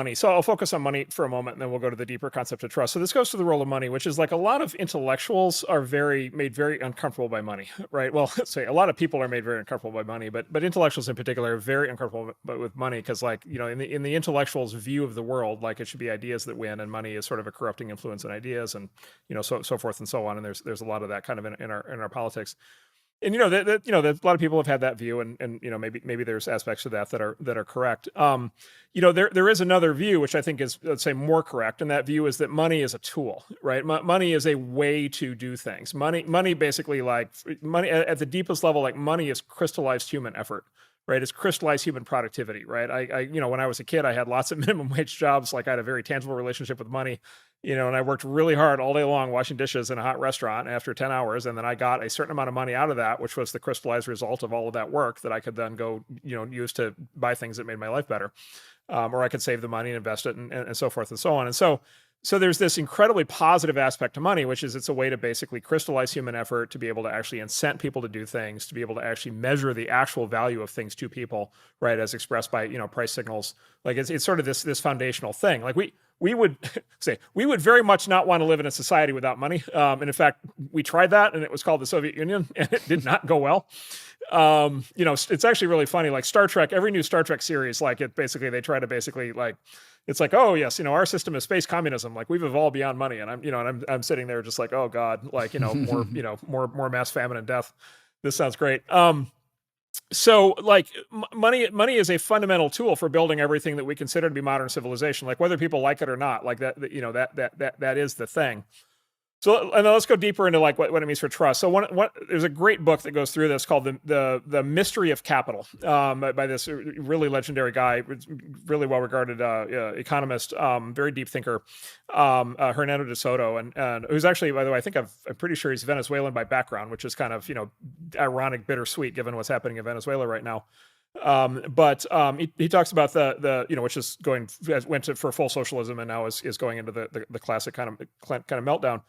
money. So I'll focus on money for a moment, and then we'll go to the deeper concept of trust. So this goes to the role of money, which is like a lot of intellectuals are made very uncomfortable by money, right? Well, say a lot of people are made very uncomfortable by money, but intellectuals in particular are very uncomfortable with money because, like, in the intellectuals' view of the world, like it should be ideas that win, and money is sort of a corrupting influence on ideas, and so forth and so on. And there's a lot of that kind of in our politics. And a lot of people have had that view, and maybe there's aspects of that are correct. There is another view which I think is, let's say, more correct, and that view is that money is a tool, right? Money is a way to do things. Money basically, like money at the deepest level, like money is crystallized human effort. Right, it's crystallized human productivity. Right, when I was a kid, I had lots of minimum wage jobs. Like I had a very tangible relationship with money, and I worked really hard all day long washing dishes in a hot restaurant after 10 hours. And then I got a certain amount of money out of that, which was the crystallized result of all of that work that I could then go, use to buy things that made my life better. Or I could save the money and invest it and so forth and so on. And so there's this incredibly positive aspect to money, which is it's a way to basically crystallize human effort, to be able to actually incent people to do things, to be able to actually measure the actual value of things to people, right, as expressed by price signals. Like it's sort of this foundational thing. Like we would say we would very much not want to live in a society without money. And in fact, we tried that, and it was called the Soviet Union, and it did not go well. It's actually really funny. Like Star Trek, every new Star Trek series, like they try to basically like, it's like, oh yes, our system is space communism. Like we've evolved beyond money, and I'm sitting there just like, oh God, like more mass famine and death. This sounds great. So like money is a fundamental tool for building everything that we consider to be modern civilization. Like whether people like it or not, like that is the thing. So, and then let's go deeper into like what it means for trust. So there's a great book that goes through this called the Mystery of Capital, by this really legendary guy, really well regarded economist, very deep thinker, Hernando de Soto, and who's actually, by the way, I'm pretty sure he's Venezuelan by background, which is kind of ironic, bittersweet given what's happening in Venezuela right now. He talks about the which is went for full socialism and now is going into the classic kind of meltdown.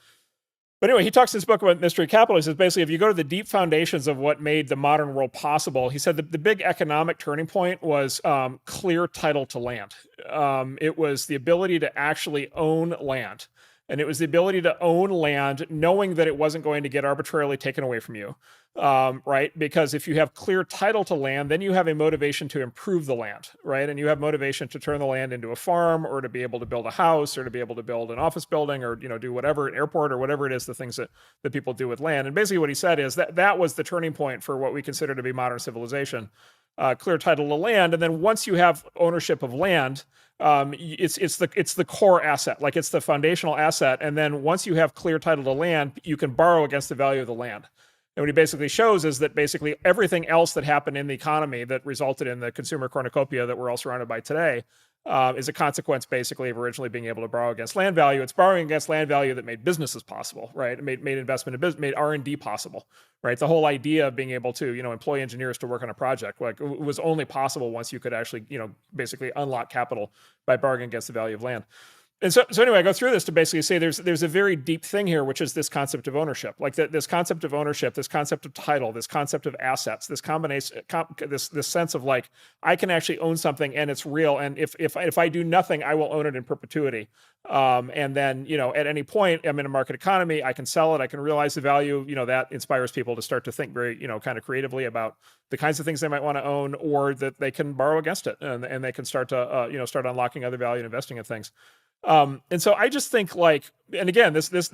But anyway, he talks in his book about mystery capital. He says basically, if you go to the deep foundations of what made the modern world possible, he said the big economic turning point was clear title to land. It was the ability to actually own land. And it was the ability to own land, knowing that it wasn't going to get arbitrarily taken away from you, right? Because if you have clear title to land, then you have a motivation to improve the land, right? And you have motivation to turn the land into a farm, or to be able to build a house, or to be able to build an office building, or do whatever, an airport, or whatever it is, the things that people do with land. And basically what he said is that was the turning point for what we consider to be modern civilization. Clear title to land, and then once you have ownership of land, it's the core asset, like it's the foundational asset. And then once you have clear title to land, you can borrow against the value of the land. And what he basically shows is that basically everything else that happened in the economy that resulted in the consumer cornucopia that we're all surrounded by today is a consequence basically of originally being able to borrow against land value. It's borrowing against land value that made businesses possible, right? It made investment in business, made R&D possible, right? The whole idea of being able to, employ engineers to work on a project, like, it was only possible once you could actually, basically unlock capital by borrowing against the value of land. And so anyway, I go through this to basically say there's a very deep thing here, which is this concept of ownership, like this concept of ownership, this concept of title, this concept of assets, this combination, this sense of like, I can actually own something and it's real. And if I do nothing, I will own it in perpetuity. And then, at any point, I'm in a market economy, I can sell it, I can realize the value, that inspires people to start to think very, kind of creatively about the kinds of things they might want to own, or that they can borrow against it, and they can start to, start unlocking other value and investing in things. And so I just think, like, and again, this is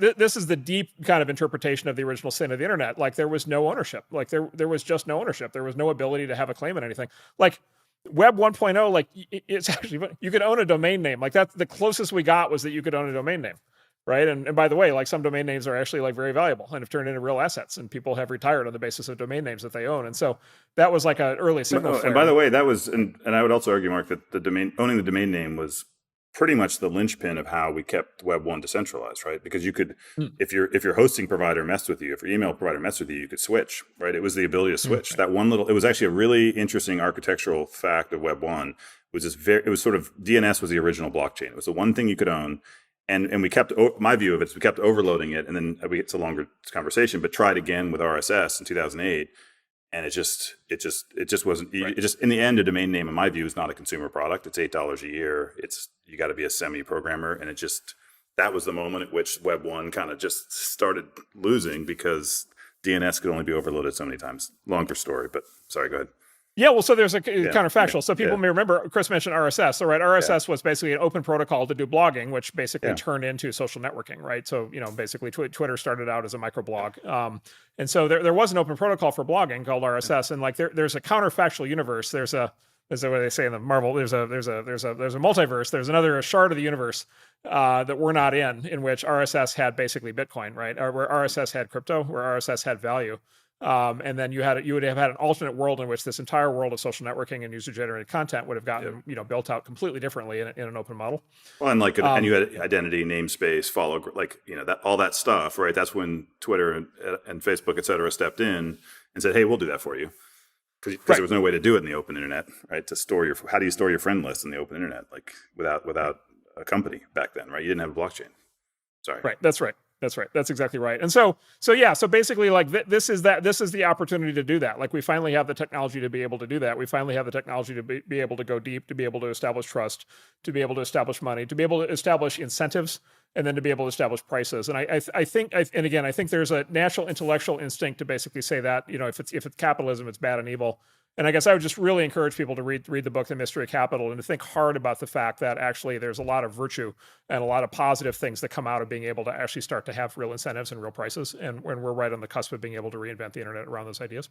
the deep kind of interpretation of the original sin of the internet. Like, there was no ownership. Like there was just no ownership. There was no ability to have a claim on anything. Like Web 1.0, like it's actually, you could own a domain name. Like that's the closest we got, was that you could own a domain name. Right. And by the way, like some domain names are actually like very valuable and have turned into real assets, and people have retired on the basis of domain names that they own. And so that was like an early signal. And by the way, that was, and I would also argue, Mark, that owning the domain name was pretty much the linchpin of how we kept Web 1 decentralized, right? Because you could, if your hosting provider messed with you, if your email provider messed with you, you could switch, right? It was the ability to switch. That one little, it was actually a really interesting architectural fact of Web 1. It was sort of, DNS was the original blockchain. It was the one thing you could own. And we kept, my view of it is we kept overloading it. And then it's a longer conversation, but tried again with RSS in 2008. and it just wasn't. Right. It just, in the end, a domain name, in my view, is not a consumer product. It's $8 a year. You got to be a semi programmer, and that was the moment at which Web 1 kind of just started losing, because DNS could only be overloaded so many times. Longer story, but sorry, go ahead. Yeah, well, so there's a Yeah, counterfactual. So people yeah, may remember Chris mentioned RSS. So right, yeah, RSS was basically an open protocol to do blogging, which basically yeah. turned into social networking, right? So basically Twitter started out as a microblog, and so there was an open protocol for blogging called RSS, and like there's a counterfactual universe. There's a what they say in the Marvel. There's a multiverse. There's a shard of the universe that we're not in which RSS had basically Bitcoin, right? Or where RSS had crypto, where RSS had value. And then you would have had an alternate world in which this entire world of social networking and user generated content would have gotten built out completely differently in an open model. Well, and and you had identity, namespace, follow, that, all that stuff, right? That's when Twitter and Facebook, et cetera, stepped in and said, "Hey, we'll do that for you," because Right. there was no way to do it in the open internet, right? How do you store your friend list in the open internet, like without a company back then, right? You didn't have a blockchain. Sorry. Right. That's right. That's right. That's exactly right. And so yeah. So basically, like this is the opportunity to do that. Like we finally have the technology to be able to do that. We finally have the technology to be able to go deep, to be able to establish trust, to be able to establish money, to be able to establish incentives, and then to be able to establish prices. And I think, and again, I think there's a natural intellectual instinct to basically say that if it's capitalism, it's bad and evil. And I guess I would just really encourage people to read the book, The Mystery of Capital, and to think hard about the fact that actually there's a lot of virtue and a lot of positive things that come out of being able to actually start to have real incentives and real prices. And when we're right on the cusp of being able to reinvent the internet around those ideas.